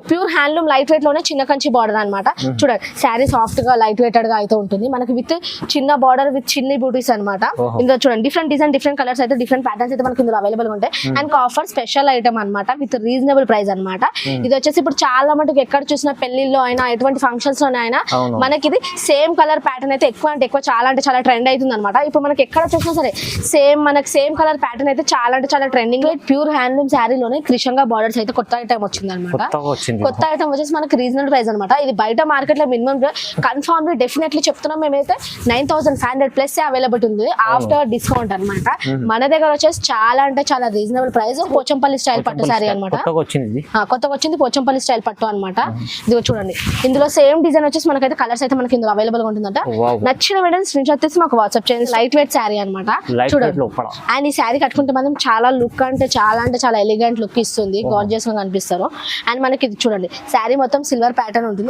Pure handloom light weight లోనే చిన్న Kanchi border అనమాట. చూడండి శారీ సాఫ్ట్ గా లైట్ వెయిటెడ్ గా అయితే ఉంటుంది మనకి విత్ చిన్న బార్డర్ విత్ చిన్న బూటీస్ అనమాట. ఇందులో చూడండి డిఫరెంట్ డిజైన్ డిఫరెంట్ కలర్స్ అయితే డిఫరెంట్ ప్యాటర్న్స్ అయితే మనకి ఇందులో అవైలబుల్ ఉంటాయి. అండ్ ఆఫర్ స్పెషల్ ఐటమ్ అనమాట విత్ రీజనబుల్ ప్రైస్ అనమాట. ఇది వచ్చేసి ఇప్పుడు చాలా మటుకు ఎక్కడ చూసినా పెళ్లిల్లో అయినా ఎటువంటి ఫంక్షన్స్ లోనే అయినా మనకి ఇది సేమ్ కలర్ ప్యాటర్న్ అయితే ఎక్కువ అంటే చాలా ట్రెండ్ అవుతుంది అనమాట. ఇప్పుడు మనకి ఎక్కడ చూసినా సరే మనకి సేమ్ కలర్ ప్యాటర్న్ అయితే చాలా ట్రెండింగ్. ప్యూర్ హ్యాండ్లూమ్ శారీలోనే కృష్ణంగా బార్డర్స్ అయితే కొత్త ఐటమ్ వచ్చింది అనమాట. కొత్త ఐటమ్ వచ్చేసి మనకి రీజనబుల్ ప్రైస్ అనమాట. ఇది బయట మార్కెట్ లో మినిమం కన్ఫర్మ్ డెఫినెట్లీ చెప్తున్నాం మేమైతే 9,500 ప్లస్ అవైలబుల్ ఉంది ఆఫ్టర్ డిస్కౌంట్ అనమాట. మన దగ్గర వచ్చేసి చాలా రీజనబుల్ ప్రైస్. పోచంపల్లి స్టైల్ పట్టు శారీ అనమాట. కొత్తగా వచ్చింది పోచంపల్లి స్టైల్ పట్టు అనమాట. ఇది చూడండి ఇందులో సేమ్ డిజైన్ వచ్చేసి మనకైతే కలర్స్ అయితే మనకి ఇందులో అవైలబుల్ గా ఉంటుందంట. నచ్చిన వెంటనే స్క్రీన్ షాట్ తీసి మాకు వాట్సాప్ చేయండి. లైట్ వెయిట్ శారీ అనమాట. చూడండి అండ్ ఈ శారీ కట్టుకుంటే మనం చాలా లుక్ అంటే చాలా ఎలిగెంట్ లుక్ ఇస్తుంది. గార్జియస్ గా కనిపిస్తారు. అండ్ మనకి ఇది చూడండి శారీ మొత్తం సిల్వర్ ప్యాటర్న్ ఉంటుంది.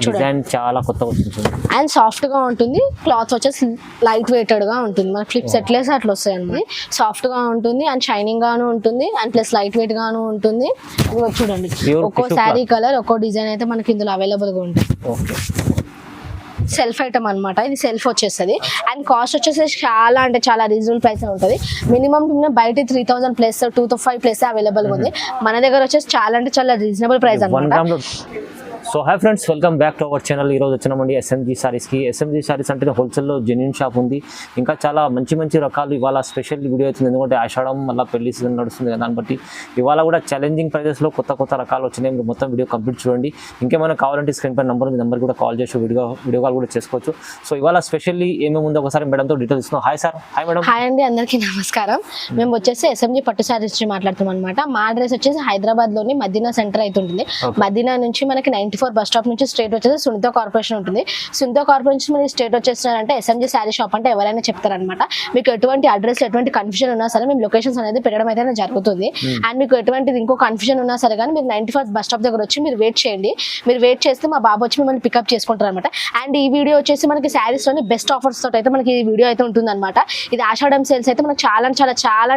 డిజైన్ చాలా కొత్తగా వచ్చింది అండ్ సాఫ్ట్ గా ఉంటుంది. క్లాత్ వచ్చేసి లైట్ వెయిటెడ్ గా ఉంటుంది. మన ఫ్లిప్స్ ఎట్లేసి అట్లా వస్తాయి అన్నమాట. సాఫ్ట్ గా ఉంటుంది అండ్ షైనింగ్ గాను ఉంటుంది అండ్ ప్లస్ లైట్ వెయిట్ గాను ఉంటుంది. చూడండి ఒక్కో శారీ కలర్ ఒక్కో డిజైన్ అయితే మనకి ఇందులో అవైలబుల్ గా ఉంటుంది. సెల్ఫ్ ఐటమ్ అనమాట. ఇది సెల్ఫ్ వచ్చేస్తుంది అండ్ కాస్ట్ వచ్చేసి చాలా రీజనబుల్ ప్రైస్ ఉంటుంది. మినిమం బయట 3,000 ప్లస్ 2,500 ప్లస్ అవైలబుల్ ఉంది. మన దగ్గర వచ్చేసి చాలా రీజనబుల్ ప్రైస్ అనమాట. So hi friends, welcome back to our channel. ఈరోజు వచ్చినామండి ఎస్ఎంజీ సారీస్కి. ఎస్ఎంజీ సారీస్ అంటే హోల్సేల్లో జెన్యూన్ షాప్ ఉంది. ఇంకా చాలా మంచి రకాలు ఇవాళ స్పెషల్ వీడియో అవుతుంది. ఎందుకంటే ఆషాఢం మళ్ళీ పెళ్లి సీజన్ నడుస్తుంది కదా, దాన్ని బట్టి ఇవాళ కూడా ఛాలెంజింగ్ ప్రైజెస్లో కొత్త రకాలు వచ్చినాయి. మీరు మొత్తం వీడియో కంప్లీట్ చూడండి. ఇంకేమైనా కావాలంటే స్క్రీన్ పై నెంబర్ కూడా కాల్ చేసి వీడియో కాల్ కూడా చేసుకోవచ్చు. సో ఇవాళ స్పెషల్లీ ఏమేమి ఉందో ఒకసారి మేడంతో డీటెయిల్స్ ఇస్తున్నాం. Hi sir. Hi madam. Hi అండి, అందరికీ నమస్కారం. మేము వచ్చేసి ఎస్ఎంజీ పట్టు సారీస్ నుంచి మాట్లాడుతాం అనమాట. మా అడ్రస్ వచ్చేసి హైదరాబాద్ లోని మదీనా సెంటర్ అయితే ఉంటుంది. మదీనా నుంచి మనకి 94 బస్ స్టాప్ నుంచి స్ట్రేట్ వచ్చేసి సునీత కార్పొరేషన్ ఉంటుంది. సునీత కార్పొరేషన్ మీరు స్ట్రేట్ వచ్చేస్తారంటే ఎస్ఎంజీ శారీ షాప్ అంటే ఎవరైనా చెప్తారనమాట. మీకు ఎటువంటి అడ్రస్ ఎటువంటి కన్ఫ్యూజన్ ఉన్నా సరే మేము లొకేషన్స్ అనేది పెట్టడం అయితే జరుగుతుంది. అండ్ మీకు ఎటువంటిది ఇంకో కన్ఫ్యూజన్ ఉన్నా సరే కానీ మీరు 91 బస్ స్టాప్ దగ్గర వచ్చి మీరు వెయిట్ చేయండి. మీరు వెయిట్ చేస్తే మా బాబు వచ్చి మిమ్మల్ని పికప్ చేసుకుంటారు అనమాట. అండ్ ఈ వీడియో వచ్చేసి మనకి శారీస్ లోని బెస్ట్ ఆఫర్స్ తోటి అయితే మనకి ఈ వీడియో అయితే ఉంటుంది అనమాట. ఇది ఆషాఢం సేల్స్ అయితే మనకి చాలా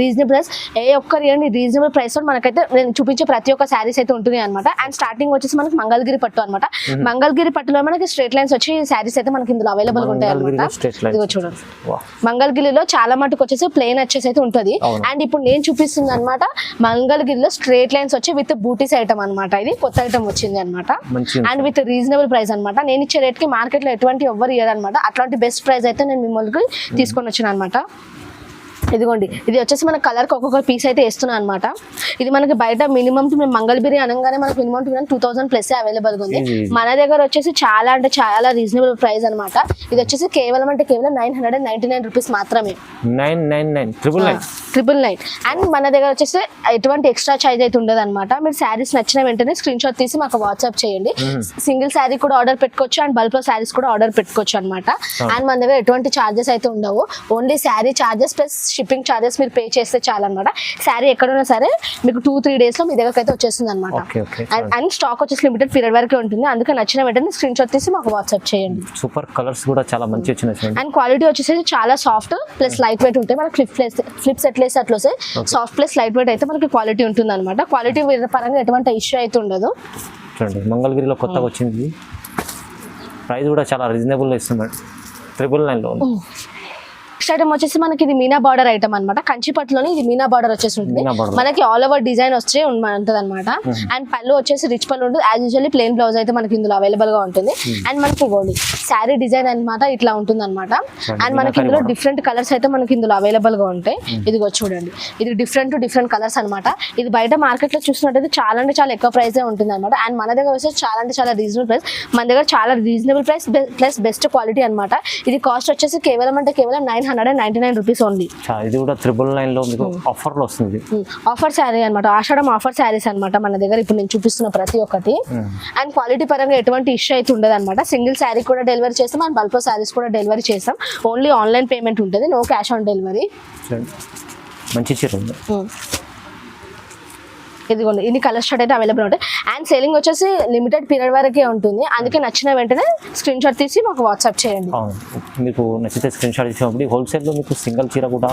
రీజనబుల్ ప్రైస్. ఏ ఒక్కరి రీజనబుల్ ప్రైస్ తో మనకైతే నేను చూపించే ప్రతి ఒక్క శారీస్ అయితే ఉంటుంది అనమాట. అండ్ స్టార్టింగ్ వచ్చేసి మనకి మంగళగిరి పట్టు అనమాట. మంగళగిరి పట్టులో మనకి స్ట్రేట్ లైన్స్ వచ్చి శారీస్ అయితే మనకి ఇందులో అవైలబుల్ గా ఉంటాయి అనమాట. ఇదిగో చూడండి మంగళగిరిలో చాలా మటుకు వచ్చేసి ప్లెయిన్ వచ్చేసి అయితే ఉంటుంది. అండ్ ఇప్పుడు నేను చూపిస్తుంది అనమాట మంగళగిరిలో స్ట్రేట్ లైన్స్ వచ్చి విత్ బూటీస్ ఐటమ్ అనమాట. ఇది కొత్త ఐటమ్ వచ్చింది అనమాట. అండ్ విత్ రీజనబుల్ ప్రైస్ అనమాట. నేను ఇచ్చే రేట్ కి మార్కెట్ లో ఎటువంటి ఎవ్వరు ఇయ్యరు అనమాట. అట్లాంటి బెస్ట్ ప్రైస్ అయితే నేను మిమ్మల్ని తీసుకొని వచ్చాను అనమాట. ఇదిగోండి ఇది వచ్చేసి మన కలర్ కి ఒక్కొక్క పీస్ అయితే వేస్తున్నాను అనమాట. ఇది మనకి బయట మినిమం మేము మంగళగిరి అనగానే మనకి మినిమం 2,000 ప్లస్ అవైలబుల్ గా ఉంది. మన దగ్గర వచ్చేసి చాలా రీజనబుల్ ప్రైస్ అనమాట. ఇది వచ్చేసి కేవలం 999 రూపీస్ మాత్రమే. 999 అండ్ మన దగ్గర వచ్చేసి ఎటువంటి ఎక్స్ట్రా చార్జ్ అయితే ఉండదు అనమాట. మీరు శారీస్ నచ్చిన వెంటనే స్క్రీన్ షాట్ తీసి మాకు వాట్సాప్ చేయండి. సింగిల్ శారీ కూడా ఆర్డర్ పెట్టుకోవచ్చు అండ్ బల్క్ లో శారీస్ కూడా ఆర్డర్ పెట్టుకోవచ్చు అనమాట. అండ్ మన దగ్గర ఎటువంటి చార్జెస్ అయితే ఉండవు. Only sari charges plus shipping charges మీరు పే చేస్తే చాలన్నమాట. శారీ ఎక్కడున్నా సరే మీకు 2-3 డేస్ లో మీ దగ్గరకు అయితే వచ్చేస్తుంది అనమాట. అండ్ స్టాక్ వచ్చేసి లిమిటెడ్ పీరియడ్ వరకే ఉంటుంది. అందుకే నచ్చిన వెంటనే స్క్రీన్ షాట్ తీసి మాకు వాట్సాప్ చేయండి. సూపర్ కలర్స్ కూడా చాలా మంచి వచ్చినాయి. అండ్ క్వాలిటీ వచ్చేసి చాలా సాఫ్ట్ ప్లస్ లైట్ వెయిట్ ఉంటాయి. మనకి ఫ్లిప్స్ ఎట్లేసి అట్లా సాఫ్ట్ ప్లస్ లైట్ వెయిట్ అయితే మనకి క్వాలిటీ ఉంటుంది అనమాట. క్వాలిటీ పరంగా ఎటువంటి ఇష్యూ అయితే ఉండదు. చూడండి మంగళగిరిలో కొత్తగా వచ్చింది. ప్రైస్ కూడా చాలా రీజనబుల్ ఇస్తుంది. 999 లో ఉంది. నెక్స్ట్ ఐటమ్ వచ్చేసి మనకి ఇది మీనా బార్డర్ ఐటమ్ అనమాట. కంచిపట్టులోని ఇది మీనా బార్డర్ వచ్చేసి ఉంటుంది. మనకి ఆల్ ఓవర్ డిజైన్ వచ్చే ఉంటుంది అనమాట. అండ్ పళ్ళు వచ్చేసి రిచ్ పళ్ళు ఉంటుంది. యాజ్ యూజువల్లీ ప్లెయిన్ బ్లౌజ్ అయితే మనకి ఇందులో అవైలబుల్ గా ఉంటుంది. అండ్ మనకి గోల్డ్ శారీ డిజైన్ అనమాట ఇట్లా ఉంటుంది అనమాట. అండ్ మనకి ఇందులో డిఫరెంట్ కలర్స్ అయితే మనకి ఇందులో అవైలబుల్ గా ఉంటాయి. ఇదిగో చూడండి ఇది డిఫరెంట్ కలర్స్ అనమాట. ఇది బయట మార్కెట్ లో చూసినట్టయితే చాలా ఎక్కువ ప్రైస్ ఉంటుంది అనమాట. అండ్ మన దగ్గర వచ్చేసి చాలా రీజనబుల్ ప్రైస్. మన దగ్గర చాలా reasonable price plus best quality అనమాట. ఇది కాస్ట్ వచ్చేసి కేవలం 999 రూపీస్ ఓన్లీ. ఇది కూడా 999 లో మీకు ఆఫర్ లో వస్తుంది. ఆఫర్ శారీ అనమాట. ఆషాఢం ఆఫర్ శారీస్ అనమాట మన దగ్గర ఇప్పుడు నేను చూపిస్తున్న ప్రతి ఒక్కటి. అండ్ క్వాలిటీ పరంగా ఎటువంటి ఇష్యూ అయితే ఉండదు అనమాట. సింగిల్ శారీ కూడా డెలివరీ చేస్తాం అండ్ బల్క్ శారీస్ కూడా డెలివరీ చేస్తాం. ఓన్లీ ఆన్లైన్ పేమెంట్ ఉంటుంది. No cash on delivery. మంచి చీర ఉంది. ఇదిగోండి ఇన్ని కలర్ షార్ట్ అయితే అవైలబుల్ ఉంటాయి. అండ్ సేలింగ్ వచ్చేసి లిమిటెడ్ పీరియడ్ వరకే ఉంటుంది. అందుకే నచ్చిన వెంటనే స్క్రీన్ షాట్ తీసి మాకు వాట్సాప్ చేయండి. మీకు నచ్చితే స్క్రీన్ షాట్ ఇచ్చినప్పుడు హోల్సేల్ లో మీకు సింగిల్ చీర కూడా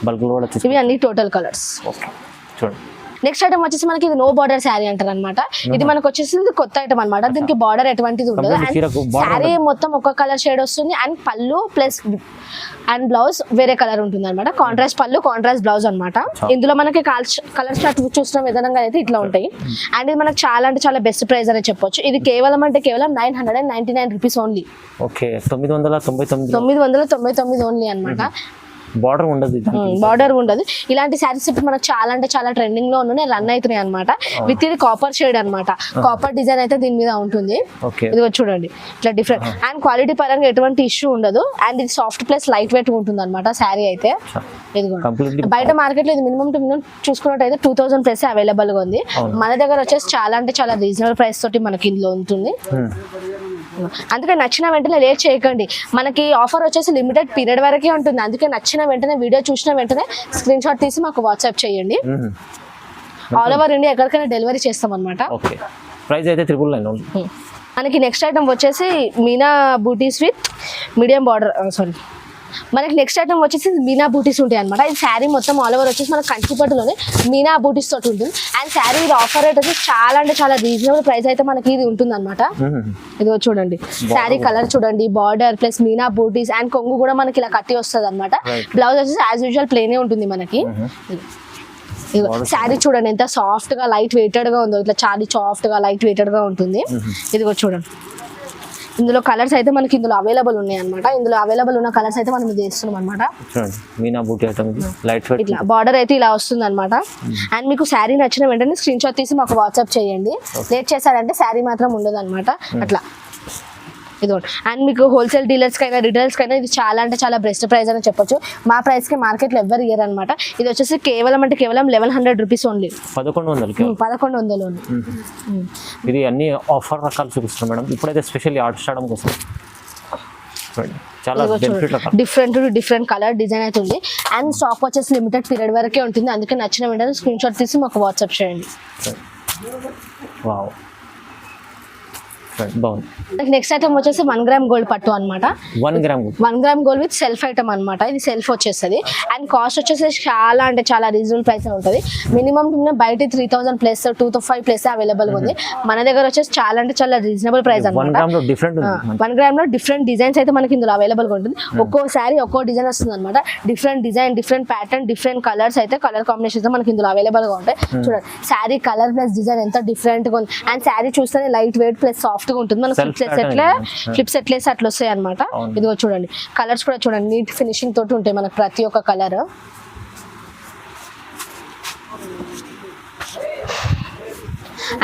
బల్క్ లో కూడా ఇవి అన్ని టోటల్ కలర్స్. ఓకే చూడండి నెక్స్ట్ ఐటమ్ వచ్చేసి మనకి ఇది నో బార్డర్ శారీ అంటారు అనమాట. ఇది మనకు వచ్చేసి కొత్త ఐటమ్ అనమాట. దీనికి బార్డర్ ఎటువంటిది ఉండదు. అండ్ శారీ మొత్తం ఒక కలర్ షేడ్ వస్తుంది. అండ్ పళ్ళు ప్లస్ అండ్ బ్లౌజ్ వేరే కలర్ ఉంటుంది అనమాట. కాంట్రాస్ట్ పళ్ళు కాంట్రాస్ట్ బ్లౌజ్ అనమాట. ఇందులో మనకి కలర్ చార్ట్ చూసిన విధానంగా అయితే ఇట్లా ఉంటాయి. అండ్ ఇది మనకి చాలా అంటే చాలా బెస్ట్ ప్రైస్ అని చెప్పొచ్చు. ఇది కేవలం అంటే కేవలం 999 రూపీస్ ఓన్లీ. ఓకే 999 ఓన్లీ అనమాట. బార్డర్ ఉండదు, బార్డర్ ఉండదు. ఇలాంటి శారీస్ ఇప్పుడు మనకు చాలా అంటే చాలా ట్రెండింగ్ లో ఉన్నాయి, రన్ అవుతున్నాయి అనమాట. విత్ ఇది కాపర్ షేడ్ అనమాట. కాపర్ డిజైన్ అయితే దీని మీద ఉంటుంది. ఇది చూడండి ఇట్లా డిఫరెంట్. అండ్ క్వాలిటీ పరంగా ఎటువంటి ఇష్యూ ఉండదు. అండ్ ఇది సాఫ్ట్ ప్లస్ లైట్ వెయిట్ ఉంటుంది అనమాట శారీ అయితే. ఇది బయట మార్కెట్ లో ఇది మినిమం టు మినిమం చూసుకున్నట్టయితే 2000 ప్లస్ అవైలబుల్ గా ఉంది. మన దగ్గర వచ్చేసి చాలా అంటే చాలా రీజనబుల్ ప్రైస్ తోటి మనకి ఇందులో ఉంటుంది. అందుకే నచ్చిన వెంటనే లేట్ చేయకండి. మనకి ఆఫర్ వచ్చేసి లిమిటెడ్ పీరియడ్ వరకే ఉంటుంది. అందుకే నచ్చిన వెంటనే వీడియో చూసిన వెంటనే స్క్రీన్ షాట్ తీసి మాకు వాట్సాప్ చేయండి. ఆల్ ఓవర్ ఇండియా ఎక్కడికైనా డెలివరీ చేస్తాం అనమాట. ప్రైస్ అయితే 999. మనకి నెక్స్ట్ ఐటమ్ వచ్చేసి మీనా బూటీస్ విత్ మీడియం బార్డర్ మనకి నెక్స్ట్ ఐటమ్ వచ్చేసి మీనా బూటీస్ ఉంటాయి అనమాట. ఇది శారీ మొత్తం ఆల్ ఓవర్ వచ్చేసి మనకి కంచిపట్టులోనే మీనా బూటీస్ తోటి ఉంటుంది. అండ్ శారీ ఇది ఆఫర్ రేట్ వచ్చేసి చాలా అంటే చాలా రీజనబుల్ ప్రైస్ అయితే మనకి ఇది ఉంటుంది అనమాట. ఇదిగో చూడండి శారీ కలర్ చూడండి, బార్డర్ ప్లస్ మీనా బూటీస్ అండ్ కొంగు కూడా మనకి ఇలా కట్టి వస్తుంది అనమాట. బ్లౌజ్ వచ్చేసి యాజ్ యూజువల్ ప్లేనే ఉంటుంది మనకి. శారీ చూడండి ఎంత సాఫ్ట్ గా లైట్ వెయిటెడ్ గా ఉందో. ఇట్లా చాలా సాఫ్ట్ గా లైట్ వెయిటెడ్ గా ఉంటుంది. ఇదిగో చూడండి ఇందులో కలర్స్ అయితే మనకి ఇందులో అవైలబుల్ ఉన్నాయి అనమాట. ఇందులో అవైలబుల్ ఉన్న కలర్స్ అయితే మనం చేస్తున్నాం అనమాట. ఇట్లా బార్డర్ అయితే ఇలా వస్తుంది అనమాట. అండ్ మీకు శారీ నచ్చిన వెంటనే స్క్రీన్ షాట్ తీసి మాకు వాట్సాప్ చేయండి. లేట్ చేశారంటే శారీ మాత్రం ఉండదు అనమాట. అట్లా ఇదిగోండి. అండ్ మీకు హోల్సేల్ డీలర్స్ కైనా రిటైల్స్ కైనా ఇది చాలా అంటే చాలా బెస్ట్ ప్రైస్ అని చెప్పొచ్చు. మా ప్రైస్ కి మార్కెట్ లో ఎవరు ఇయర్ అనమాట. ఇది వచ్చేసి కేవలం అంటే కేవలం 1100 రూపీస్ ఓన్లీ. 1100 ఇది అన్ని ఆఫర్ రకాలు చూపిస్తున్నాం మేడం. ఇప్పుడైతే స్పెషల్లీ ఆర్ట్ స్టార్డమ్ కోసం చాలా డిఫరెంట్ కలర్ డిజైన్ అయితే ఉంది. అండ్ స్టాక్ వచ్చేసి లిమిటెడ్ పీరియడ్ వరకే ఉంటుంది. అందుకే నచ్చిన వెంటనే స్క్రీన్ షాట్ తీసి మాకు వాట్సాప్ చేయండి. నెక్స్ట్ ఐటమ్ వచ్చేసి 1 గ్రామ్ గోల్డ్ పట్టు అనమాట. 1 gram gold with self item అనమాట. ఇది సెల్ఫ్ వచ్చేస్తుంది. అండ్ కాస్ట్ వచ్చేసి చాలా అంటే చాలా రీజనబుల్ ప్రైస్ ఉంటుంది. మినిమం బయట 3000 ప్లస్ 2500 ప్లస్ అవైలబుల్ ఉంది. మన దగ్గర వచ్చేసి చాలా అంటే చాలా రీజనబుల్ ప్రైస్ అనమాట. 1 గ్రామ్ లో డిఫరెంట్ డిజైన్స్ అయితే మనకి ఇందులో అవైలబుల్ గా ఉంటుంది. ఒక్కోసారి ఒక్కో డిజైన్ వస్తుంది అనమాట. Different design, different pattern, different colours అయితే కలర్ కాంబినేషన్స్ మనకి ఇందులో అవైలబుల్ గా ఉంటాయి. చూడండి శారీ కలర్ ప్లస్ డిజైన్ ఎంత డిఫరెంట్ గా ఉంది. అండ్ శారీ చూస్తే లైట్ వెయిట్ ప్లస్ సాఫ్ట్ గా ఉంటుంది. మనకి ఫ్లిప్స్ ఎట్లేసి అట్లా వస్తాయి అనమాట. ఇదిగో చూడండి కలర్స్ కూడా చూడండి నీట్ ఫినిషింగ్ తోటి ఉంటాయి మనకి ప్రతి ఒక్క కలర్.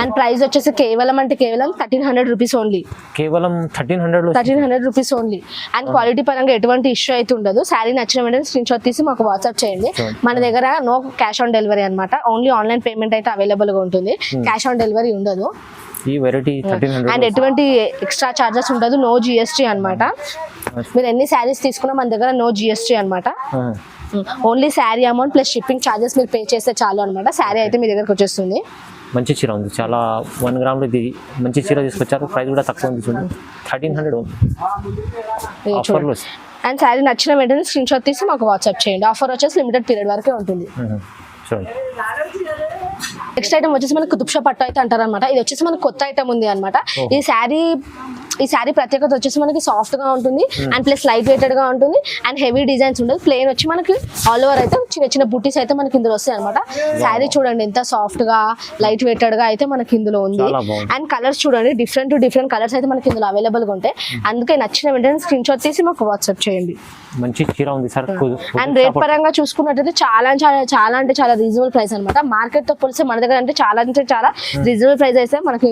అండ్ ప్రైస్ వచ్చేసి కేవలం అంటే కేవలం 1300 రూపీస్ ఓన్లీ. కేవలం 1300 రూపీస్ ఓన్లీ. అండ్ క్వాలిటీ పరంగా ఎటువంటి ఇష్యూ అయితే ఉండదు. శారీ నచ్చిన వెంటనే స్క్రీన్ షాట్ తీసి మాకు వాట్సాప్ చేయండి. మన దగ్గర నో క్యాష్ ఆన్ డెలివరీ అనమాట. ఓన్లీ ఆన్లైన్ పేమెంట్ అయితే అవైలబుల్ గా ఉంటుంది. క్యాష్ ఆన్ డెలివరీ ఉండదు. ఈ వెరైటీ 1300 అండ్ ఎటువంటి ఎక్స్ట్రా చార్జెస్ ఉండదు. నో జిఎస్టీ అనమాట. మీరు ఎన్ని శారీస్ తీసుకున్నా మన దగ్గర నో జిఎస్టీ అనమాట. Only sari amount plus shipping charges మీరు పే చేస్తే చాలు అనమాట. శారీ అయితే మీ దగ్గరకు వచ్చేస్తుంది. మంచి చీర ఉంది చాలా. 1 గ్రామ్ లో ఇది మంచి చీర తీసుకొచ్చారు. ప్రైస్ కూడా తక్కువ ఉంది చూడండి 1300. అండ్ శారీ నచ్చిన వెంటనే స్క్రీన్ షాట్ తీసి మాకు వాట్సాప్ చేయండి. ఆఫర్ వచ్చేసి లిమిటెడ్ పీరియడ్ వరకే ఉంటుంది. నెక్స్ట్ ఐటమ్ వచ్చేసి మనకి కుతుబ్షా పట్టు అయితే అంటారు అనమాట. ఇది వచ్చేసి మనకి కొత్త ఐటమ్ ఉంది అనమాట. ఈ శారీ ప్రత్యేకత వచ్చేసి మనకి సాఫ్ట్ గా ఉంటుంది. అండ్ ప్లస్ లైట్ వెయిటెడ్ గా ఉంటుంది. అండ్ హెవీ డిజైన్స్ ఉండదు. ప్లెయిన్ వచ్చి మనకి ఆల్ ఓవర్ అయితే చిన్న చిన్న బుట్టీస్ అయితే మనకి ఇందులో వస్తాయి అనమాట. శారీ చూడండి ఎంత సాఫ్ట్ గా లైట్ వెయిటెడ్ గా అయితే మనకి ఇందులో ఉంది. అండ్ కలర్స్ చూడండి డిఫరెంట్ కలర్స్ అయితే మనకి ఇందులో అవైలబుల్ గా ఉంటాయి. అందుకే నచ్చిన వెంటనే స్క్రీన్ షాట్ తీసి మాకు వాట్సాప్ చేయండి. మంచి చీర ఉంది సార్. అండ్ రేట్ పరంగా చూసుకున్నట్టయితే చాలా అంటే చాలా రీజనబుల్ ప్రైస్ అనమాట. మార్కెట్ తో పోలిస్తే మన దగ్గర అంటే చాలా రీజనబుల్ ప్రైస్ అయితే మనకి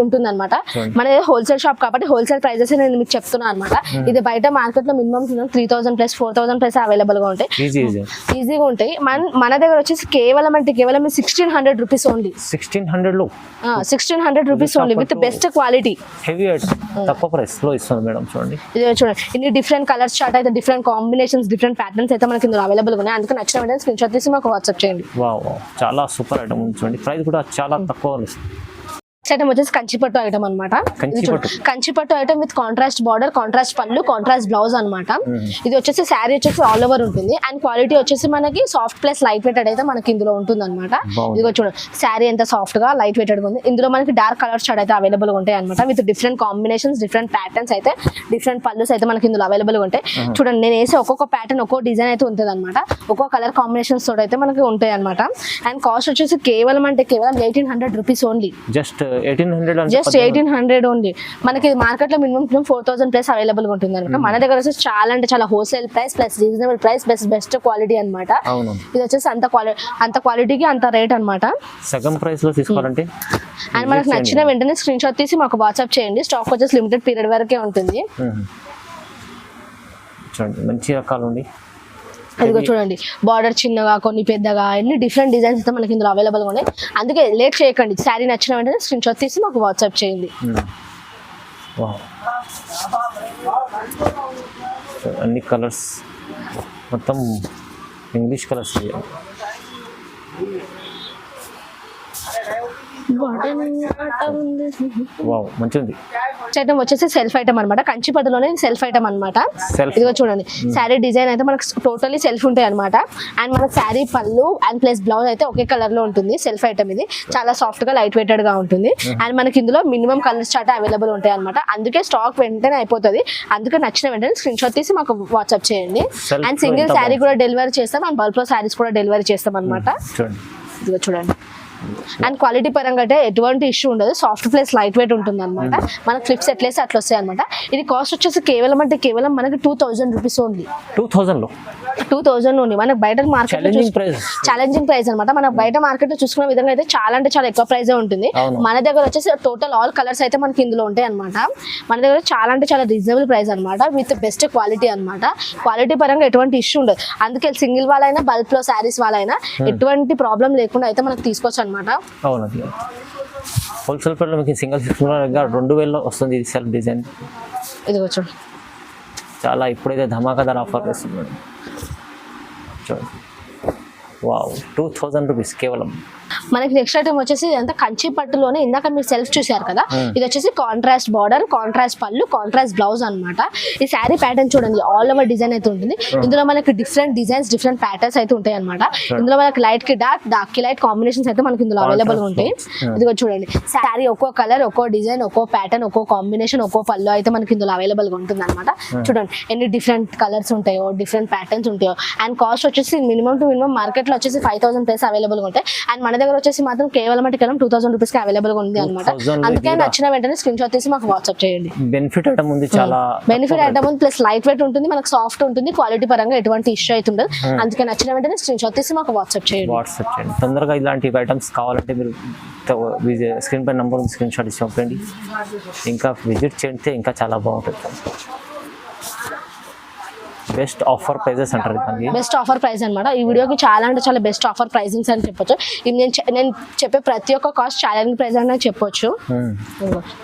ఉంటుంది అనమాట. మన హోల్సేల్ షాప్ కాబట్టి హోల్సేల్ ప్రైజెస్ నేను మీకు చెప్తున్నాను అనమాట. ఇది బయట మార్కెట్ లో మినిమం 3000 ప్లస్ 4000 ప్లస్ అవైలబుల్ గా ఉంటాయి. ఈజీగా ఉంటాయి. మన దగ్గర వచ్చేసి కేవలం అంటే కేవలం 1600 rupees only. 1600 rupees only with best quality. Heavy తక్కువ ప్రైస్ లో ఇస్తుంది మేడం. చూడండి ఇది చూడండి ఇన్ని డిఫరెంట్ కలర్స్ చార్ట్ అయితే డిఫరెంట్ కాంబినేషన్స్ డిఫరెంట్ ప్యాటర్న్స్ అయితే మనకి ఇందులో అవైలబుల్ ఉన్నాయి. అందుకే నచ్చిన వెంటనే స్క్రీన్ షాట్ తీసి మాకు వాట్సాప్ చేయండి. చాలా సూపర్ ఐటమ్ ఉంది చూడండి. ప్రైస్ కూడా చాలా తక్కువ. ఐటమ్ వచ్చేసి కంచిపట్టు ఐటమ్ అనమాట. Kanchipattu item with contrast border, contrast పళ్ళు, కాంట్రాస్ట్ బ్లౌజ్ అనమాట. ఇది వచ్చేసి శారీ వచ్చేసి ఆల్ ఓవర్ ఉంటుంది అండ్ క్వాలిటీ వచ్చేసి మనకి సాఫ్ట్ ప్లస్ లైట్ వెయిటెడ్ అయితే మనకి ఇందులో ఉంటుంది అనమాట. ఇది చూడండి శారీ ఎంత సాఫ్ట్ గా లైట్ వెయిటెడ్ ఉంది. ఇందులో మనకి డార్క్ కలర్స్ షాడ్ అయితే అవైలబుల్ గా ఉంటాయి అనమాట. With different combinations, different patterns అయితే, డిఫరెంట్ పళ్ళుస్ అయితే మనకి ఇందులో అవైలబుల్ గా ఉంటాయి. చూడండి నేను వేసే ఒక్కొక్క ప్యాటర్న్ ఒక్కో డిజైన్ అయితే ఉంటుంది అనమాట. ఒక్కో కలర్ కాంబినేషన్స్ తోటి అయితే మనకి ఉంటాయి అనమాట. అండ్ కాస్ట్ వచ్చేసి కేవలం 1800 రూపీస్ ఓన్లీ. Just 1800 only. మనకి మార్కెట్ లో మినిమం 4000 ప్లస్ అవైలబుల్ గా ఉంటుంది అనమాట. మన దగ్గర వచ్చేసి చాలా అంటే చాలా wholesale price plus reasonable price plus best quality అనమాట. ఇది వచ్చేసి అంత క్వాలిటీకి అంత రేట్ అనమాట. సగం ప్రైస్ లో తీసుకోవాలంటే అండ్ మనకు నచ్చిన వెంటనే స్క్రీన్ షాట్ తీసి మాకు వాట్సాప్ చేయండి. స్టాక్ వచ్చేసి లిమిటెడ్ పీరియడ్ వరకే ఉంటుంది. చూడండి మంచి రకాలు ఉంది. అదిగో చూడండి బార్డర్ చిన్నగా, కొన్ని పెద్దగా, అన్ని డిఫరెంట్ డిజైన్స్ అయితే మనకి ఇందులో అవైలబుల్ గా ఉన్నాయి. అందుకే లేట్ చేయకండి. శారీ నచ్చిన వెంటనే స్క్రీన్ షాట్ తీసి మాకు వాట్సాప్ చేయండి. అన్ని కలర్స్ మొత్తం ఇంగ్లీష్ కలర్స్. వావ్ మంచిది. ఐటమ్ వచ్చేసి సెల్ఫ్ ఐటమ్ అనమాట. కంచిపట్టులోనే సెల్ఫ్ ఐటమ్ అనమాట. ఇదిగో చూడండి శారీ డిజైన్ అయితే మనకు టోటల్లీ సెల్ఫ్ ఉంటాయి అనమాట. అండ్ మనకు శారీ పళ్ళు అండ్ ప్లస్ బ్లౌజ్ అయితే ఒకే కలర్ లో ఉంటుంది. సెల్ఫ్ ఐటమ్ ఇది చాలా సాఫ్ట్ గా లైట్ వెయిటెడ్ గా ఉంటుంది. అండ్ మనకి ఇందులో మినిమం కలర్స్ చార్ట్ అవైలబుల్ ఉంటాయి అనమాట. అందుకే స్టాక్ వెంటనే అయిపోతుంది. అందుకే నచ్చిన వెంటనే స్క్రీన్ షాట్ తీసి మాకు వాట్సాప్ చేయండి. అండ్ సింగిల్ శారీ కూడా డెలివరీ చేస్తాం అండ్ బల్క్ లో శారీస్ కూడా డెలివరీ చేస్తాం అనమాట. ఇదిగో చూడండి. అండ్ క్వాలిటీ పరంగా అంటే ఎటువంటి ఇష్యూ ఉండదు. సాఫ్ట్ ప్లస్ లైట్ వెయిట్ ఉంటుంది అనమాట. మనకు ఫ్లిప్స్ ఎట్లేస్తే అట్లా వస్తాయి అనమాట. ఇది కాస్ట్ వచ్చేసి కేవలం మనకి 2000 రూపీస్ ఓన్లీ. 2000 ఓన్లీ. మనకి బయట మార్కెట్ ఛాలెంజింగ్ ప్రైస్ అనమాట. మన బయట మార్కెట్ లో చూసుకునే విధంగా అయితే చాలా అంటే చాలా ఎక్కువ ప్రైస్ ఉంటుంది. మన దగ్గర వచ్చేసి టోటల్ ఆల్ కలర్స్ అయితే మనకి ఇందులో ఉంటాయి అనమాట. మన దగ్గర చాలా అంటే చాలా రీజనబుల్ ప్రైస్ అనమాట. విత్ బెస్ట్ క్వాలిటీ అనమాట. క్వాలిటీ పరంగా ఎటువంటి ఇష్యూ ఉండదు. అందుకే సింగిల్ వాళ్ళైనా బల్క్ లో శారీస్ వాళ్ళైనా ఎటువంటి ప్రాబ్లం లేకుండా అయితే మనకు తీసుకోవచ్చు అనమాట. అవునండి. హోల్సేల్ ప్రైస్ లో మీకు సింగిల్ 2000 వస్తుంది. ఇది సెల్ఫ్ డిజైన్. ఇదిగో చూడండి చాలా ఇప్పుడైతే ధమాకాదార్ ఆఫర్ వస్తుంది. చూడండి వావ్ 2000 రూపీస్ కేవలం. మనకి నెక్స్ట్ ఐటమ్ వచ్చేసి ఇదంతా కంచి పట్టులోనే ఇందాక మీరు సెల్ఫ్ చూసారు కదా. ఇది వచ్చేసి కాంట్రాస్ట్ బార్డర్, కాంట్రాస్ట్ పళ్ళు, కాంట్రాస్ట్ బ్లౌజ్ అనమాట. ఈ శారీ ప్యాటర్న్ చూడండి ఆల్ ఓవర్ డిజైన్ అయితే ఉంటుంది. ఇందులో మనకి డిఫరెంట్ డిజైన్స్, డిఫరెంట్ ప్యాటర్న్స్ అయితే ఉంటాయి అనమాట. ఇందులో మనకి లైట్ కి డార్క్, డార్క్ కి లైట్ కాంబినేషన్స్ అయితే మనకి ఇందులో అవైలబుల్ ఉంటాయి. ఇదిగో చూడండి శారీ ఒక్కో కలర్, ఒక్కో డిజైన్, ఒక్కో ప్యాటర్న్, ఒక్కో కాంబినేషన్, ఒక్కో పళ్ళు అయితే మనకి ఇందులో అవైలబుల్ గా ఉంటుంది అనమాట. చూడండి ఎన్ని డిఫరెంట్ కలర్స్ ఉంటాయో, డిఫరెంట్ ప్యాటర్న్స్ ఉంటాయో. అండ్ కాస్ట్ వచ్చేసి మినిమం టు మినిమం మార్కెట్ లో వచ్చేసి 5000 ప్రైస్ అవైలబుల్ గా ఉంటాయి. అండ్ మన దగ్గర వచ్చేసి మాత్రం కేవలం 2000 రూపీస్ కి అవైలబుల్ గా ఉంది అనమాట. అందుకే నచ్చిన వెంటనే స్క్రీన్ షాట్ తీసి మాకు వాట్సాప్ చేయండి. బెనిఫిట్ ఐటమ్ ఉంది, చాలా బెనిఫిట్ ఐటమ్ ఉంది. ప్లస్ లైట్ వెయిట్ ఉంటుంది, మనకు సాఫ్ట్ ఉంటుంది. క్వాలిటీ పరంగా ఎటువంటి ఇష్యూ అయితే ఉండదు. అందుకే నచ్చిన వెంటనే స్క్రీన్ షాట్ తీసి మాకు వాట్సాప్ చేయండి. తొందరగా ఇలాంటి ఐటమ్స్ కావాలంటే మీరు స్క్రీన్ పై నంబర్ స్క్రీన్ షాట్ ఇచ్చి పంపండి. ఇంకా విజిట్ చేస్తే ఇంకా చాలా బాగుంటుంది. బెస్ట్ ఆఫర్ ప్రైజెస్ అంటారు. బెస్ట్ ఆఫర్ ప్రైస్ అనమాట. ఈ వీడియోకి చాలా అంటే చాలా బెస్ట్ ఆఫర్ ప్రైజింగ్స్ అని చెప్పొచ్చు. నేను చెప్పే ప్రతి ఒక్క కాస్ట్ ఛాలెంజింగ్ ప్రైస్ అని చెప్పొచ్చు.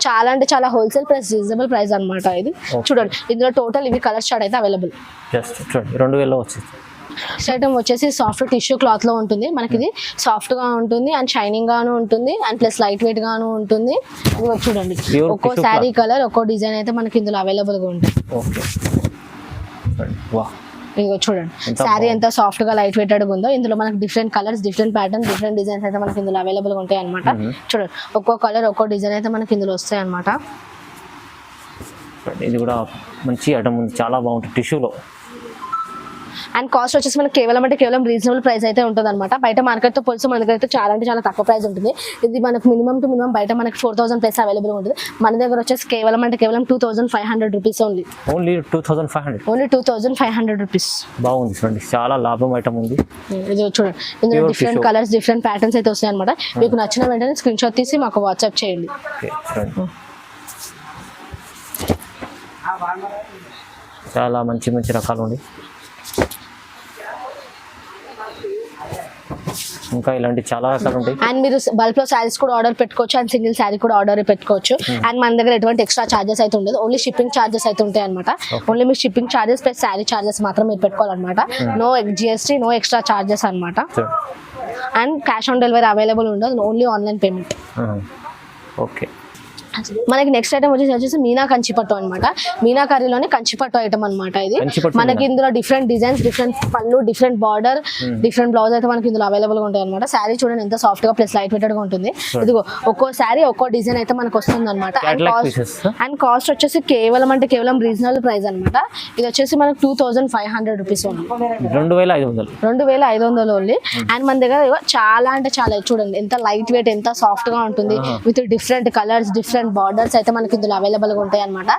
చాలా అంటే చాలా హోల్సేల్ ప్రైస్, రీజనబుల్ ప్రైస్ అనమాట. ఇది చూడండి ఇందులో టోటల్ ఇవి కలర్స్ చార్ట్ అయితే అవైలబుల్. జస్ట్ చూడండి 2000 వచ్చింది. ఐటమ్ వచ్చేసి సాఫ్ట్ టిష్యూ క్లాత్ లో ఉంటుంది. మనకి ఇది సాఫ్ట్ గా ఉంటుంది అండ్ షైనింగ్ గాను ఉంటుంది అండ్ ప్లస్ లైట్ వెయిట్ గాను ఉంటుంది. ఇది చూడండి ఒక్కో శారీ కలర్, ఒక్కో డిజైన్ అయితే మనకి ఇందులో అవైలబుల్ గా ఉంటుంది. ఇదిగో చూడండి శారీ ఎంత సాఫ్ట్ గా లైట్ వెయిటెడ్ ఉందో. ఇందులో మనకి different colours, different pattern, different designs అయితే మనకి ఇందులో అవైలబుల్ గా ఉంటాయి అనమాట. చూడండి ఒక్కో కలర్, ఒక్కో డిజైన్ అయితే మనకి ఇందులో వస్తాయి అనమాట. ఇది కూడా మంచి ఐటమ్ ఉంది, చాలా బాగుంటుంది టిష్యూలో. అండ్ కాస్ట్ వచ్చేసి మనకి కేవలం రీజనబుల్ ప్రైస్ అయితే ఉంటుంది అనమాట. బయట మార్కెట్ తో పోలిస్తే మన దగ్గర అయితే చాలా అంటే చాలా తక్కువ ప్రైస్ ఉంటుంది. ఇది మనకు మినిమం టు మినిమం బయట మనకి 4000 ప్రైస్ అవైలబుల్ ఉంటుంది. మన దగ్గర వచ్చేసి కేవలం 2500 రూపీస్ ఓన్లీ. Only 2500 rupees. బాగుంది చూడండి, చాలా లాభం ఐటమ్ ఉంది. ఇది చూడండి ఇందులో డిఫరెంట్ కలర్స్, డిఫరెంట్ ప్యాటర్న్స్ అయితే వస్తాయి అనమాట. మీకు నచ్చిన వెంటనే స్క్రీన్ షాట్ తీసి మాకు వాట్సాప్ చేయండి. చాలా మంచి మంచి రకాలు ఉంది. ఇంకా ఇలాంటి చాలా రకాలు ఉంటాయి. అండ్ మీరు బల్క్ లో శారీస్ కూడా ఆర్డర్ పెట్టుకోవచ్చు అండ్ సింగిల్ శారీ కూడా ఆర్డర్ పెట్టుకోవచ్చు. అండ్ మన దగ్గర ఎటువంటి ఎక్స్ట్రా చార్జెస్ అయితే ఉండదు. ఓన్లీ షిప్పింగ్ చార్జెస్ అయితే ఉంటాయి అనమాట. ఓన్లీ మీ shipping charges plus sari charges మాత్రం మీరు పెట్టుకోవాలన్నమాట. No GST, no extra charges అనమాట. And cash on delivery available ఉండదు, ఓన్లీ ఆన్లైన్ పేమెంట్. ఓకే. మనకి నెక్స్ట్ ఐటమ్ వచ్చేసి మీనా కంచిపట్టు అనమాట. మీనాకారీలోనే కంచిపట్టు ఐటమ్ అనమాట ఇది. కంచిపట్టు మనకి ఇందులో డిఫరెంట్ డిజైన్స్, డిఫరెంట్ పళ్ళు, డిఫరెంట్ బార్డర్, డిఫరెంట్ బ్లౌజ్ అయితే మనకి ఇందులో అవైలబుల్ గా ఉంటాయి అనమాట. శారీ చూడండి ఎంత సాఫ్ట్ గా ప్లస్ లైట్ వెయిటెడ్ గా ఉంటుంది. ఇదిగో ఒక్కో శారీ ఒక్కో డిజైన్ అయితే మనకు వస్తుంది అనమాట. అండ్ కాస్ట్ వచ్చేసి కేవలం రీజనబుల్ ప్రైస్ అనమాట. ఇది వచ్చేసి మనకు 2500 రూపీస్ ఉంది. 2500 ఓన్లీ. అండ్ మన దగ్గర చాలా అంటే చాలా చూడండి ఎంత లైట్ వెయిట్, ఎంత సాఫ్ట్ గా ఉంటుంది. With different colours, different borders అయితే మనకి ఇందులో అవైలబుల్ గా ఉంటాయి అనమాట.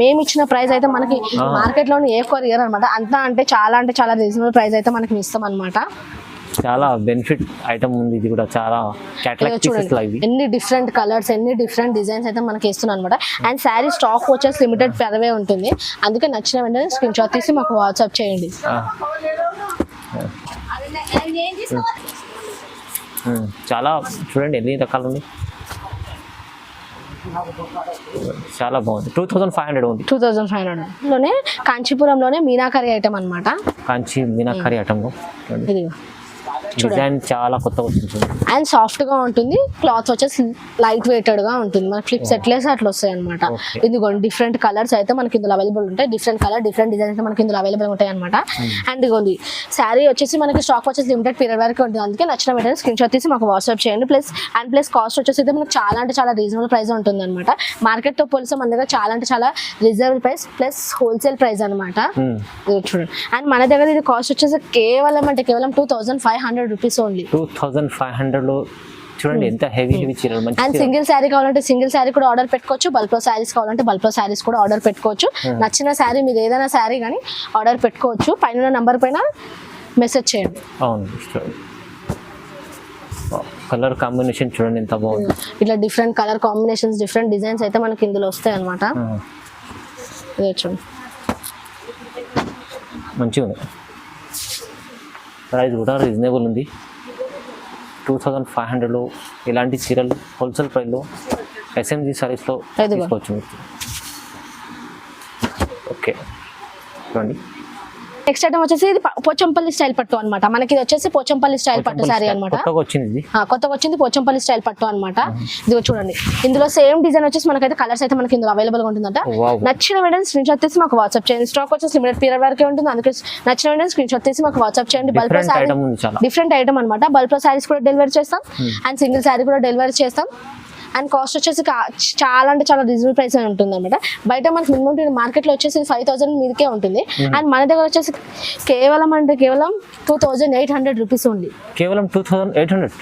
మేము ఇచ్చిన ప్రైస్ అయితే మనకి మార్కెట్ లోని ఏ కొరియర్ అనమాట. అంతా అంటే చాలా రీజనబుల్ ప్రైస్ అయితే మనకి ఇస్తాం అనమాట. చాలా బెనిఫిట్ ఐటమ్ ఉంది ఇది కూడా. చాలా చూడండి ఎన్ని డిఫరెంట్ కలర్స్, ఎన్ని డిఫరెంట్ డిజైన్స్ అయితే మనకి ఇస్తున్నాం అనమాట. అండ్ శారీ స్టాక్ వచ్చేసి లిమిటెడ్ పెరవే ఉంటుంది. అందుకే నచ్చిన వెంటనే స్క్రీన్ షాట్ తీసి మాకు వాట్సాప్ చేయండి. చాలా చూడండి ఎన్ని రకాలు ఉన్నాయి. చాలా బాగుంది. 2500 ఉంది. 2500 లోనే కాంచీపురంలోనే మీనాకరీ ఐటమ్ అనమాట. కాంచీ మీనాకరీ ఐటమ్ డిజైన్ చాలా కొత్తగా వచ్చింది. అండ్ సాఫ్ట్ గా ఉంటుంది. క్లాత్ వచ్చేసి లైట్ వెయిటెడ్ గా ఉంటుంది. మనకి ఫ్లిప్స్ ఎట్లేసి అట్లా వస్తాయి అనమాట. ఇదిగోండి డిఫరెంట్ కలర్స్ అయితే మనకి ఇందులో అవైలబుల్ ఉంటాయి. డిఫరెంట్ కలర్, డిఫరెంట్ డిజైన్ అయితే మనకి ఇందులో అవైలబుల్ ఉంటాయి అనమాట. అండ్ ఇదిగోండి శారీ వచ్చేసి మనకి స్టాక్ వచ్చేసి లిమిటెడ్ పీరియడ్ వరకు ఉంటుంది. అందుకే నచ్చిన వెంటనే స్క్రీన్ షాట్ తీసి మాకు వాట్సాప్ చేయండి. ప్లస్ కాస్ట్ వచ్చేసి అయితే మనకు చాలా రీజనబుల్ ప్రైస్ ఉంటుంది అనమాట. మార్కెట్ తో పోలిస్తే మన దగ్గర చాలా reasonable price plus wholesale price అనమాట. చూడండి. అండ్ మన దగ్గర ఇది కాస్ట్ వచ్చేసి కేవలం 2500 రూపీస్ ఓన్లీ. 2500 లో చూడండి ఎంత హెవీ చీరలు. అండ్ సింగిల్ శారీ కావాలంటే సింగిల్ శారీ కూడా ఆర్డర్ పెట్టుకోవచ్చు. బల్క్ లో శారీస్ కావాలంటే బల్క్ లో శారీస్ కూడా ఆర్డర్ పెట్టుకోవచ్చు. నచ్చిన శారీ మీరు ఏదైనా శారీ కానీ ఆర్డర్ పెట్టుకోవచ్చు. పైన నంబర్ పైన మెసేజ్ చేయండి. అవును. కలర్ కాంబినేషన్ చూడండి ఎంత బాగుంది. ఇట్లా different colour combinations, different designs అయితే మనకి ఇందులో వస్తాయి అనమాట. చూడండి మంచిగా ఉంది. ప్రైస్ కూడా రీజనబుల్ ఉంది. 2500లో ఇలాంటి చీరలు హోల్సేల్ ప్రైస్లో ఎస్ఎంజీ సారీస్లో తీసుకోవచ్చు. ఓకే చూడండి. నెక్స్ట్ ఐటమ్ వచ్చేసి ఇది పోచంపల్లి స్టైల్ పట్టు అనమాట. మనకి ఇది వచ్చేసి పోచంపల్లి స్టైల్ పట్టు సారీ అనమాట. కొత్తగా వచ్చింది పోచంపల్లి స్టైల్ పట్టు అనమాట. ఇది చూడండి ఇందులో సేమ్ డిజైన్ వచ్చేసి మనకైతే కలర్స్ అయితే మనకి ఇందులో అవైలబుల్ గా ఉంటుందంట. నచ్చిన వెంటనే స్క్రీన్ షాట్ తీసి మాకు వాట్సాప్ చేయండి. స్టాక్ వచ్చేసి లిమిటెడ్ పీరియడ్ వరకే ఉంటుంది. అందుకే నచ్చిన వెంటనే స్క్రీన్ షాట్ తీసి మాకు వాట్సాప్ చేయండి. బల్క్ లో సారీ డిఫరెంట్ ఐటమ్ అనమాట. బల్క్ లో సారీస్ కూడా డెలివరీ చేస్తాం. అండ్ సింగిల్ సారీ కూడా డెలివరీ చేస్తాం. అండ్ కాస్ట్ వచ్చేసి చాలా రీజనబుల్ ప్రైస్ అని ఉంటుంది అనమాట. బయట మనకి మినిమం మార్కెట్ లో వచ్చేసి 5000 మీదకే ఉంటుంది. అండ్ మన దగ్గర వచ్చేసి కేవలం 2800 రూపీస్ ఉంది. కేవలం 2800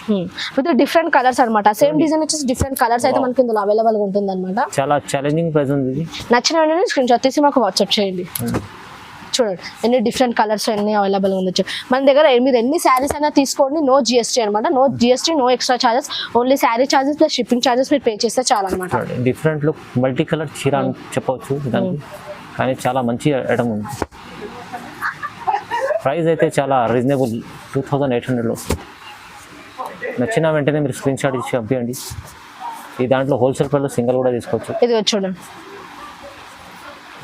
విత్ డిఫరెంట్ కలర్స్ అనమాట. సేమ్ డిజైన్ వచ్చేసి డిఫరెంట్ కలర్స్ అయితే మనకి ఇందులో అవైలబుల్ గా ఉంటుంది అనమాట. చాలా ఛాలెంజింగ్ ప్రైస్ ఉంది. నచ్చిన వెంటనే స్క్రీన్ షాట్ తీసి మాకు వాట్సాప్ చేయండి. చూడండి ఎన్ని డిఫరెంట్ కలర్స్ అన్ని అవైలబుల్ ఉండొచ్చు మన దగ్గర. మీరు ఎన్ని శారీస్ అయినా తీసుకోండి, నో జిఎస్టీ అనమాట. No GST, no extra charges. Only sari charges plus shipping charges మీరు పే చేస్తే చాలా అనమాట. డిఫరెంట్ లుక్, మల్టీ కలర్ చీర అని చెప్పవచ్చు దానికి. కానీ చాలా మంచి ఐటమ్ ఉంది. ప్రైస్ అయితే చాలా రీజనబుల్ 2800లో. నచ్చిన వెంటనే మీరు స్క్రీన్ షాట్ ఇచ్చి పంపించండి. ఈ దాంట్లో హోల్సేల్ ప్రైస్లో సింగిల్ కూడా తీసుకోవచ్చు. ఇది చూడండి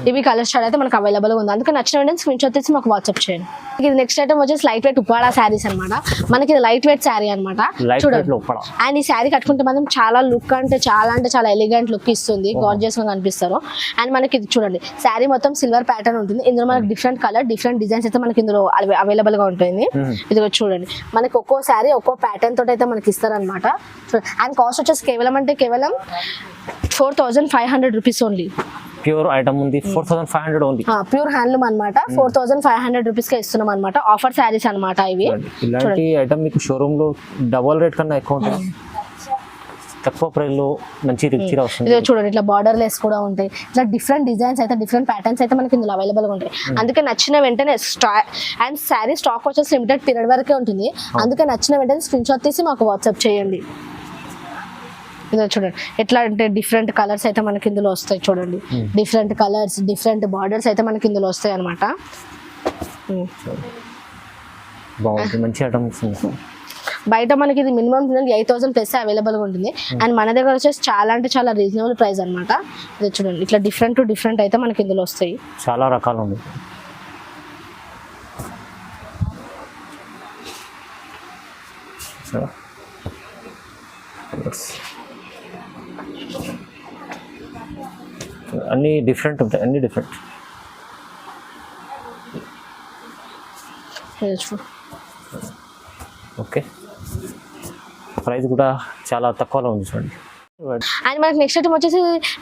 ఇవి కలర్ స్టార్ట్ అయితే మనకు అవైలబుల్ గా ఉంది. అందుకే నచ్చిన వెంటనే స్క్రీన్ షాట్ తీసి మాకు వాట్సాప్ చేయండి. ఇది నెక్స్ట్ ఐటమ్ వచ్చేసి లైట్ వెయిట్ ఉప్పాడా శారీస్ అనమాట. మనకి ఇది లైట్ వెయిట్ శారీ అనమాట. చూడండి అండ్ ఈ శారీ కట్టుకుంటే మనం చాలా లుక్ అంటే చాలా ఎలిగెంట్ లుక్ ఇస్తుంది. గార్జియస్ గా కనిపిస్తారు. అండ్ మనకి ఇది చూడండి శారీ మొత్తం సిల్వర్ ప్యాటర్న్ ఉంటుంది. ఇందులో మనకి డిఫరెంట్ కలర్, డిఫరెంట్ డిజైన్స్ అయితే మనకి ఇందులో అవైలబుల్ గా ఉంటుంది. ఇది చూడండి మనకి ఒక్కో శారీ ఒక్కో ప్యాటర్న్ తోటి అయితే మనకి ఇస్తారనమాట. అండ్ కాస్ట్ వచ్చేసి కేవలం 4500 రూపీస్ ఓన్లీ. ప్యూర్ ఐటమ్ ఉంది. 4500 ఓన్లీ. ప్యూర్ హ్యాండ్లూమ్ అనమాట. 4500 రూపీస్ కే ఇస్తున్నాం అనమాట. ఆఫర్ శారీస్ అనమాట ఇవి. ఇలాంటి ఐటమ్ మీకు షోరూమ్ లో డబుల్ రేట్ కన్నా ఎక్కువ ఉంటుంది. తక్కువ ప్రైస్ లో మంచి రిచ్ వస్తుంది. ఇది చూడండి ఇట్లా బార్డర్ లెస్ కూడా ఉంటాయి. ఇట్లా డిఫరెంట్ డిజైన్స్ అయితే, డిఫరెంట్ ప్యాటర్న్స్ అయితే మనకి ఇందులో అవైలబుల్ గా ఉంటాయి. అందుకే నచ్చిన వెంటనే అండ్ శారీ స్టాక్ వచ్చేసి లిమిటెడ్ పీరియడ్ వరకే ఉంటుంది. అందుకే నచ్చిన వెంటనే స్క్రీన్ షాట్ తీసి మాకు వాట్సాప్ చేయండి. ఇదో చూడండి ఎట్లా అంటే డిఫరెంట్ కలర్స్ అయితే మనకి ఇందులో వస్తాయి. చూడండి డిఫరెంట్ కలర్స్, డిఫరెంట్ బార్డర్స్ అయితే మనకి ఇందులో వస్తాయి అనమాట. మంచి ఐటమ్స్. బయట మనకి ఇది మినిమం 8000 ప్లస్ అవైలబుల్ గా ఉంటుంది. అండ్ మన దగ్గర వచ్చేసి చాలా రీజనబుల్ ప్రైస్ అనమాట. ఇది చూడండి ఇట్లా డిఫరెంట్ అయితే మనకి ఇందులో వస్తాయి. చాలా రకాలు ఉంది. అన్ని డిఫరెంట్ ఉంటాయి, అన్ని డిఫరెంట్. ఓకే, ప్రైస్ కూడా చాలా తక్కువలో ఉంది చూడండి. అండ్ మనకి నెక్స్ట్ ఐటమ్ వచ్చేసి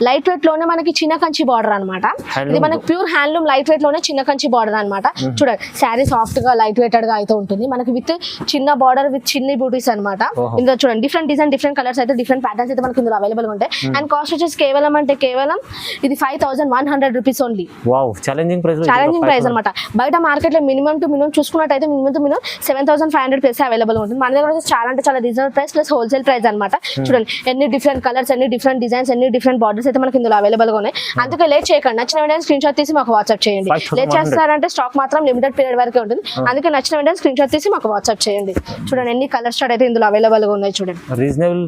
లైట్ వెయిట్ లోనే మనకి చిన్న కంచి బార్డర్ అనమాట. ఇది మనకి ప్యూర్ హ్యాండ్లూమ్ లైట్ వెయిట్ లోనే చిన్న కంచి బార్డర్ అనమాట. చూడండి శారీ సాఫ్ట్ గా లైట్ వెయిటెడ్ గా అయితే ఉంటుంది మనకి విత్ చిన్న బార్డర్ విత్ చిన్ని బూటీస్ అనమాట. ఇందులో చూడండి డిఫరెంట్ డిజైన్ డిఫరెంట్ కలర్స్ అయితే డిఫరెంట్ ప్యాటర్న్స్ అయితే మనకి ఇందులో అవైలబుల్ ఉంటాయి. అండ్ కాస్ట్ వచ్చేసి కేవలం ఇది 5100 రూపీస్ ఓన్లీ. ఛాలెంజింగ్ ప్రైస్ అనమాట. బయట మార్కెట్ లో మినిమం టు మినిమం చూసుకున్నట్టయితే మినిమం 7500 ప్లస్ అవైలబుల్ ఉంటుంది. మన దగ్గర చాలా అంటే చాలా reasonable price plus wholesale price అనమాట. చూడండి ఎన్ని డిఫరెంట్ కలర్స్, అన్ని డిఫరెంట్ డిజైన్స్, అన్ని డిఫరెంట్ బార్డర్స్ అయితే మనకి ఇందులో అవైలబుల్ గా ఉన్నాయి. అందుకే లేట్ చేయకండి, నచ్చిన వెంటనే స్క్రీన్ షాట్ తీసి మాకు వాట్సాప్ చేయండి. లేట్ చేస్తారంటే స్టాక్ మాత్రం లిమిటెడ్ పీరియడ్ వరకే ఉంటుంది. అందుకే నచ్చిన వెంటనే స్క్రీన్ షాట్ తీసి మాకు వాట్సాప్ చేయండి. చూడండి ఎన్ని కలర్ స్టార్ట్ అయితే ఇందులో అవైలబుల్ గా ఉన్నాయి. చూడండి రీజనబుల్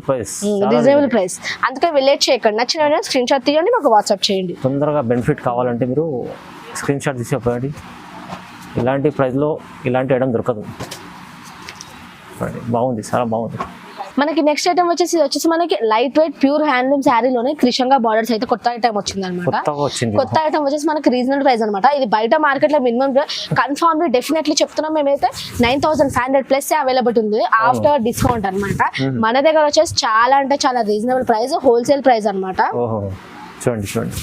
ప్రైస్. అందుకే లేట్ చేయకండి, నచ్చిన వెంటనే స్క్రీన్ షాట్ తీయండి, మాకు వాట్సాప్ చేయండి. తొందరగా బెనిఫిట్ కావాలంటే మీరు స్క్రీన్ షాట్ తీసి చెప్పండి. ఇలాంటి ప్రైస్లో ఇలాంటి ఐటమ్ దొరకదు. బాగుంది, చాలా బాగుంది. మనకి నెక్స్ట్ ఐటమ్ వచ్చేసి మనకి లైట్ వెయిట్ ప్యూర్ హ్యాండ్లూమ్ శారీలోనే కృషంగా బార్డర్స్ అయితే కొత్త ఐటమ్ వచ్చింది అనమాట. కొత్త ఐటమ్ వచ్చేసి మనకి రీజనబుల్ ప్రైస్ అనమాట. ఇది బయట మార్కెట్ లో మినిమం కన్ఫర్మ్లీ డెఫినెట్లీ చెప్తున్నాం మేమైతే 9500 ప్లస్ అవైలబుల్ ఉంది ఆఫ్టర్ డిస్కౌంట్ అనమాట. మన దగ్గర వచ్చేసి చాలా అంటే చాలా రీజనబుల్ ప్రైస్, హోల్సేల్ ప్రైస్ అనమాట. చూడండి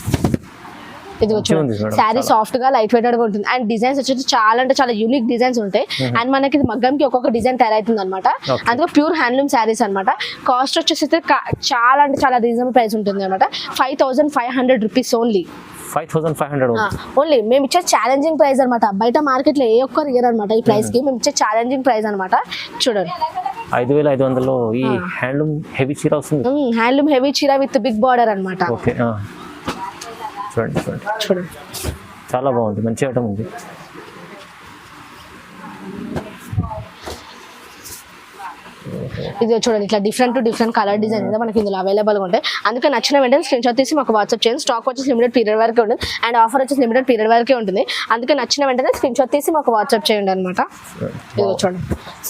ఇది వచ్చింది శారీ సాఫ్ట్ గా లైట్ వెయిటెడ్ గా ఉంటుంది. అండ్ డిజైన్స్ వచ్చేసి చాలా అంటే చాలా యూనిక్ డిజైన్స్ ఉంటాయి. అండ్ మనకి మగ్గంకి ఒక్కొక్క డిజైన్ తయారైతుంది అనమాట. అందుకే ప్యూర్ హ్యాండ్లూమ్ శారీస్ అనమాట. కాస్ట్ వచ్చేసి చాలా అంటే చాలా రీజనబుల్ ప్రైస్ ఉంటుంది అనమాట. 5500 రూపీస్ ఓన్లీ. 5500 ఓన్లీ. మేము ఇచ్చే ఛాలెంజింగ్ ప్రైస్ అనమాట. బయట మార్కెట్ లో ఏ ఒక్కరు ఇయర్ అనమాట ఈ ప్రైస్ కి. మేము ఇచ్చే ఛాలెంజింగ్ ప్రైస్ అనమాట. చూడండి 5500 ఈ హ్యాండ్లూమ్ హెవీ చీర వస్తుంది. హ్యాండ్లూమ్ హెవీ చీర విత్ బిగ్ బార్డర్ అనమాట. ఓకే, చూడండి చాలా బాగుంది, మంచి ఐటమ్ ఉంది. ఇది చూడండి ఇట్లా డిఫరెంట్ కలర్ డిజైన్ అయితే మనకి ఇందులో అవైలబుల్ గా ఉంటాయి. అందుకే నచ్చిన వెంటనే స్క్రీన్ షాట్ తీసి మాకు వాట్సాప్ చేయండి. స్టాక్ వచ్చేసి లిమిటెడ్ పీరియడ్ వరకే ఉంటుంది. అండ్ ఆఫర్ వచ్చేసి లిమిటెడ్ పీరియడ్ వరకే ఉంటుంది. అందుకే నచ్చిన వెంటనే స్క్రీన్ షాట్ తీసి మాకు వాట్సాప్ చేయండి అనమాట. ఇది చూడండి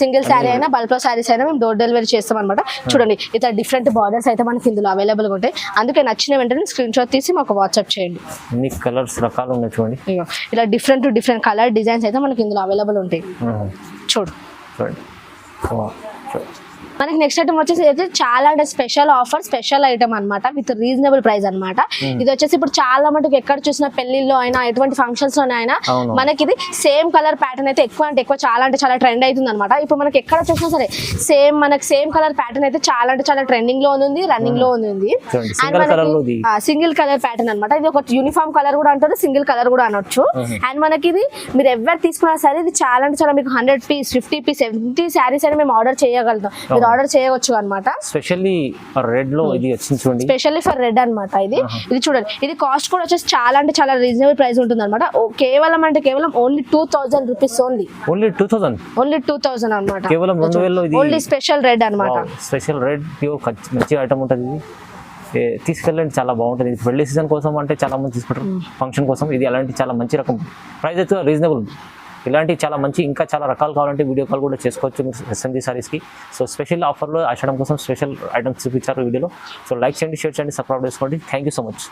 సింగిల్ శారీ అయినా బల్క్ శారీస్ అయినా మేము డోర్ డెలివరీ చేస్తాం అనమాట. చూడండి ఇట్లా డిఫరెంట్ బార్డర్స్ అయితే మనకి ఇందులో అవైలబుల్ గా ఉంటాయి. అందుకే నచ్చిన వెంటనే స్క్రీన్ షాట్ తీసి మాకు వాట్సాప్ చేయండి. అన్ని కలర్స్ రకాలు ఉన్నాయి చూడండి. ఇలా డిఫరెంట్ కలర్ డిజైన్స్ అయితే మనకి ఇందులో అవైలబుల్ ఉంటాయి. చూడండి మనకి నెక్స్ట్ ఐటమ్ వచ్చేసి అయితే చాలా అంటే స్పెషల్ ఆఫర్, స్పెషల్ ఐటమ్ అనమాట విత్ రీజనబుల్ ప్రైస్ అనమాట. ఇది వచ్చేసి ఇప్పుడు చాలా మటుకు ఎక్కడ చూసినా పెళ్లిల్లో అయినా ఎటువంటి ఫంక్షన్స్ లోనే అయినా మనకి ఇది సేమ్ కలర్ ప్యాటర్న్ అయితే ఎక్కువ అంటే ఎక్కువ చాలా అంటే చాలా ట్రెండ్ అవుతుంది అనమాట. ఇప్పుడు మనకి ఎక్కడ చూసినా సరే మనకి సేమ్ కలర్ ప్యాటర్న్ అయితే చాలా అంటే చాలా ట్రెండింగ్ లో ఉంది, రన్నింగ్ లో ఉంది. అండ్ మనకి సింగిల్ కలర్ ప్యాటర్న్ అనమాట. ఇది ఒక యూనిఫామ్ కలర్ కూడా అంటారు, సింగిల్ కలర్ కూడా అనొచ్చు. అండ్ మనకి ఇది మీరు ఎవరు తీసుకున్నా సరే ఇది చాలా అంటే చాలా మీకు 100 పీస్ 50 పీస్ 70 శారీస్ అని మేము ఆర్డర్ చేయగలుగుతాం. ఆర్డర్ చేయవచ్చు అనమాట. స్పెషల్లీ రెడ్ లో ఇది వచ్చింది చూడండి, స్పెషల్లీ ఫర్ రెడ్ అనమాట. ఇది చూడండి ఇది కాస్ట్ కూడా వచ్చేసి చాలా అంటే చాలా రీజనబుల్ ప్రైస్ ఉంటుంది అనమాట. కేవలం ఓన్లీ 2000 రూపీస్ ఓన్లీ. ఓన్లీ 2000 అనమాట. కేవలం 2000 ఇది ఓన్లీ స్పెషల్ రెడ్ అనమాట. స్పెషల్ రెడ్ ప్యూర్ మంచి ఐటమ్ ఉంటుంది. ఇది తీసుకెళ్ళండి, చాలా బాగుంటుంది. ఇది పెళ్లి సీజన్ కోసం అంటే చాలా మంది తీసుకుంటారు, ఫంక్షన్ కోసం. ఇది అలాంటి చాలా మంచి రకం, ప్రైస్ అయితే రీజనబుల్. ఇలాంటి చాలా మంచి ఇంకా చాలా రకాలు కావాలంటే వీడియో కాల్ కూడా చేసుకోవచ్చు మీరు ఎస్ఎంజీ సారీస్కి. సో స్పెషల్ ఆఫర్లో ఆషాఢం కోసం స్పెషల్ ఐటమ్స్ చూపించారు వీడియోలో. సో లైక్ చేయండి, షేర్ చేయండి, సబ్స్క్రైబ్ చేసుకోండి. Thank you so much.